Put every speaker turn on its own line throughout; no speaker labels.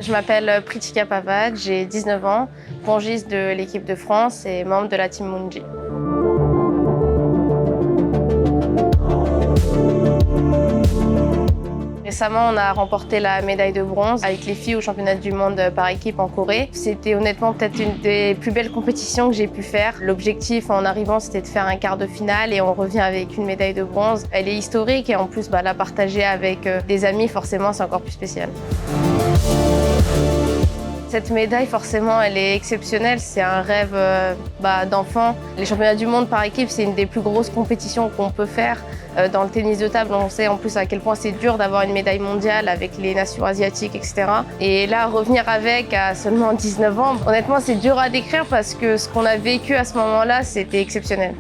Je m'appelle Pritika Pavad, j'ai 19 ans, pongiste de l'équipe de France et membre de la Team Mounji. Récemment, on a remporté la médaille de bronze avec les filles au championnat du monde par équipe en Corée. C'était honnêtement peut-être une des plus belles compétitions que j'ai pu faire. L'objectif en arrivant, c'était de faire un quart de finale et on revient avec une médaille de bronze. Elle est historique et en plus, la partager avec des amis, forcément, c'est encore plus spécial. Cette médaille, forcément, elle est exceptionnelle. C'est un rêve d'enfant. Les championnats du monde par équipe, c'est une des plus grosses compétitions qu'on peut faire. Dans le tennis de table, on sait en plus à quel point c'est dur d'avoir une médaille mondiale avec les nations asiatiques, etc. Et là, revenir avec à seulement 19 ans, honnêtement, c'est dur à décrire parce que ce qu'on a vécu à ce moment-là, c'était exceptionnel.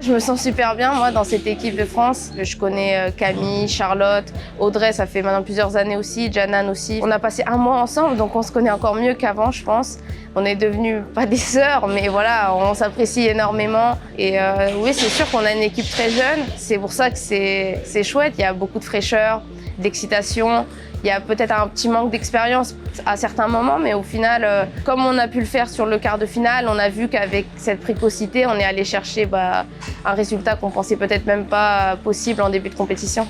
Je me sens super bien, moi, dans cette équipe de France. Je connais Camille, Charlotte, Audrey, ça fait maintenant plusieurs années aussi, Janan aussi. On a passé un mois ensemble, donc on se connaît encore mieux qu'avant, je pense. On est devenus pas des sœurs, mais voilà, on s'apprécie énormément. Et oui, c'est sûr qu'on a une équipe très jeune. C'est pour ça que c'est chouette. Il y a beaucoup de fraîcheur, d'excitation. Il y a peut-être un petit manque d'expérience à certains moments, mais au final, comme on a pu le faire sur le quart de finale, on a vu qu'avec cette précocité, on est allé chercher un résultat qu'on pensait peut-être même pas possible en début de compétition.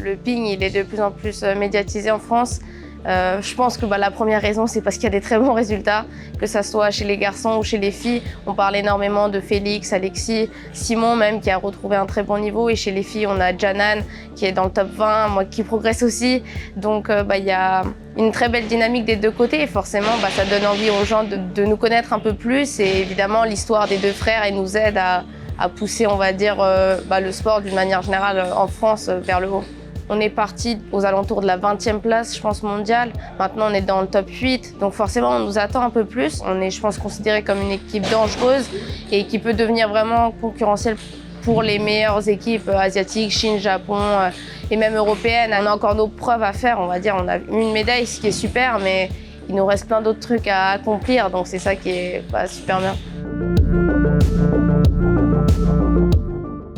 Le ping, il est de plus en plus médiatisé en France. Je pense que la première raison, c'est parce qu'il y a des très bons résultats, que ce soit chez les garçons ou chez les filles. On parle énormément de Félix, Alexis, Simon même, qui a retrouvé un très bon niveau. Et chez les filles, on a Janan, qui est dans le top 20, moi qui progresse aussi. Donc il y a une très belle dynamique des deux côtés. Et forcément, ça donne envie aux gens de nous connaître un peu plus. Et évidemment, l'histoire des deux frères, elle nous aide à pousser, on va dire, le sport d'une manière générale en France vers le haut. On est parti aux alentours de la 20e place, je pense, mondiale. Maintenant, on est dans le top 8. Donc forcément, on nous attend un peu plus. On est, je pense, considéré comme une équipe dangereuse et qui peut devenir vraiment concurrentielle pour les meilleures équipes asiatiques, Chine, Japon et même européennes. On a encore nos preuves à faire, on va dire. On a une médaille, ce qui est super, mais il nous reste plein d'autres trucs à accomplir. Donc c'est ça qui est super bien.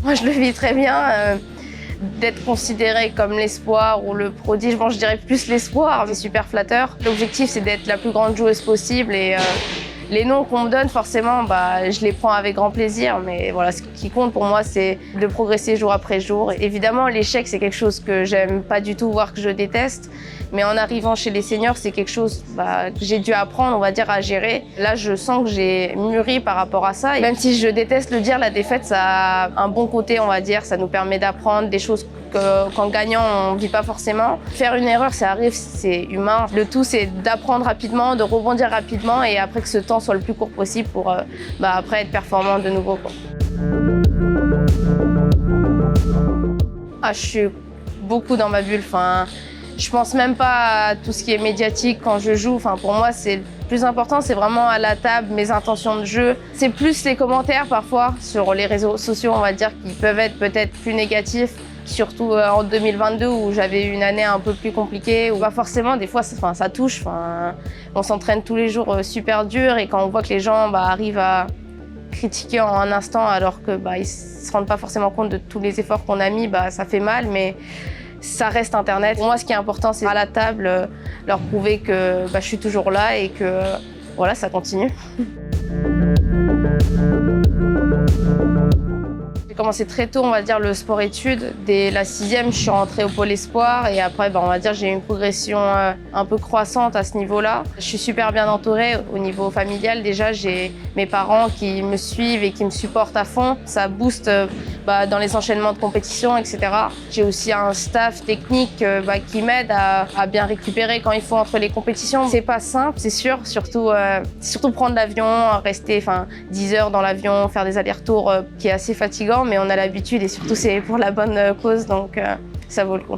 Moi, je le vis très bien. D'être considéré comme l'espoir ou le prodige, je dirais plus l'espoir, c'est super flatteur. L'objectif, c'est d'être la plus grande joueuse possible et les noms qu'on me donne, forcément, je les prends avec grand plaisir, mais voilà, ce qui compte pour moi, c'est de progresser jour après jour. Évidemment, l'échec, c'est quelque chose que j'aime pas du tout, voire que je déteste, mais en arrivant chez les seniors, c'est quelque chose que j'ai dû apprendre, on va dire, à gérer. Là, je sens que j'ai mûri par rapport à ça. Et même si je déteste le dire, la défaite, ça a un bon côté, on va dire. Ça nous permet d'apprendre des choses qu'en gagnant, on ne vit pas forcément. Faire une erreur, ça arrive, c'est humain. Le tout, c'est d'apprendre rapidement, de rebondir rapidement et après que ce temps soit le plus court possible pour après être performant de nouveau. Je suis beaucoup dans ma bulle. Je pense même pas à tout ce qui est médiatique quand je joue. Pour moi, c'est le plus important, c'est vraiment à la table, mes intentions de jeu. C'est plus les commentaires parfois sur les réseaux sociaux, on va dire, qui peuvent être peut-être plus négatifs. Surtout en 2022 où j'avais eu une année un peu plus compliquée, où forcément des fois ça touche. On s'entraîne tous les jours super dur et quand on voit que les gens arrivent à critiquer en un instant alors que ils se rendent pas forcément compte de tous les efforts qu'on a mis, ça fait mal, mais ça reste Internet. Pour moi, ce qui est important, c'est à la table leur prouver que je suis toujours là et que voilà, ça continue. J'ai commencé très tôt, on va dire, le sport-études. Dès la 6e, je suis rentrée au pôle espoir et après, on va dire, j'ai eu une progression un peu croissante à ce niveau-là. Je suis super bien entourée au niveau familial. Déjà, j'ai mes parents qui me suivent et qui me supportent à fond. Ça booste dans les enchaînements de compétition, etc. J'ai aussi un staff technique qui m'aide à bien récupérer quand il faut entre les compétitions. C'est pas simple, c'est sûr, surtout prendre l'avion, rester 10 heures dans l'avion, faire des allers-retours qui est assez fatigant, mais on a l'habitude et surtout c'est pour la bonne cause, donc ça vaut le coup.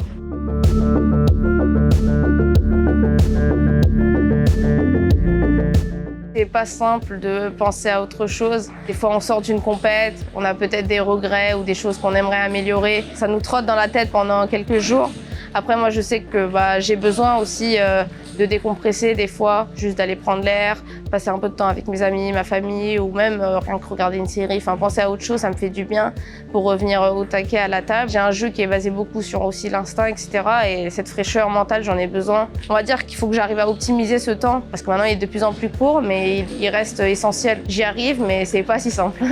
C'est pas simple de penser à autre chose. Des fois, on sort d'une compète, on a peut-être des regrets ou des choses qu'on aimerait améliorer. Ça nous trotte dans la tête pendant quelques jours. Après, moi, je sais que j'ai besoin aussi de décompresser des fois, juste d'aller prendre l'air, passer un peu de temps avec mes amis, ma famille ou même rien que regarder une série, enfin penser à autre chose, ça me fait du bien pour revenir au taquet à la table. J'ai un jeu qui est basé beaucoup sur aussi l'instinct, etc. Et cette fraîcheur mentale, j'en ai besoin. On va dire qu'il faut que j'arrive à optimiser ce temps parce que maintenant il est de plus en plus court, mais il reste essentiel. J'y arrive, mais c'est pas si simple.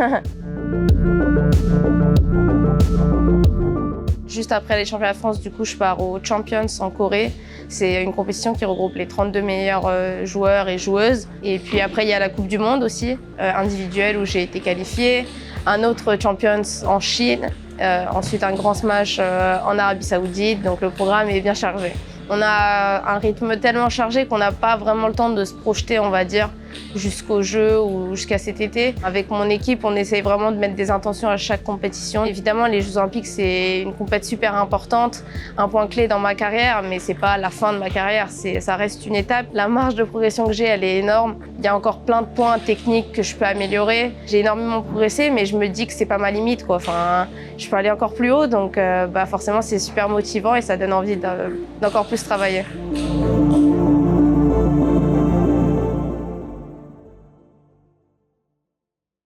Juste après les championnats de France, du coup, je pars aux Champions en Corée. C'est une compétition qui regroupe les 32 meilleurs joueurs et joueuses. Et puis après, il y a la Coupe du Monde aussi, individuelle, où j'ai été qualifiée. Un autre Champions en Chine. Ensuite, un grand smash en Arabie Saoudite. Donc le programme est bien chargé. On a un rythme tellement chargé qu'on n'a pas vraiment le temps de se projeter, on va dire, jusqu'au jeu ou jusqu'à cet été. Avec mon équipe, on essaye vraiment de mettre des intentions à chaque compétition. Évidemment, les Jeux Olympiques, c'est une compétition super importante, un point clé dans ma carrière, mais c'est pas la fin de ma carrière, ça reste une étape. La marge de progression que j'ai, elle est énorme. Il y a encore plein de points techniques que je peux améliorer. J'ai énormément progressé, mais je me dis que c'est pas ma limite, quoi. Enfin, je peux aller encore plus haut, donc forcément, c'est super motivant et ça donne envie d'encore plus travailler.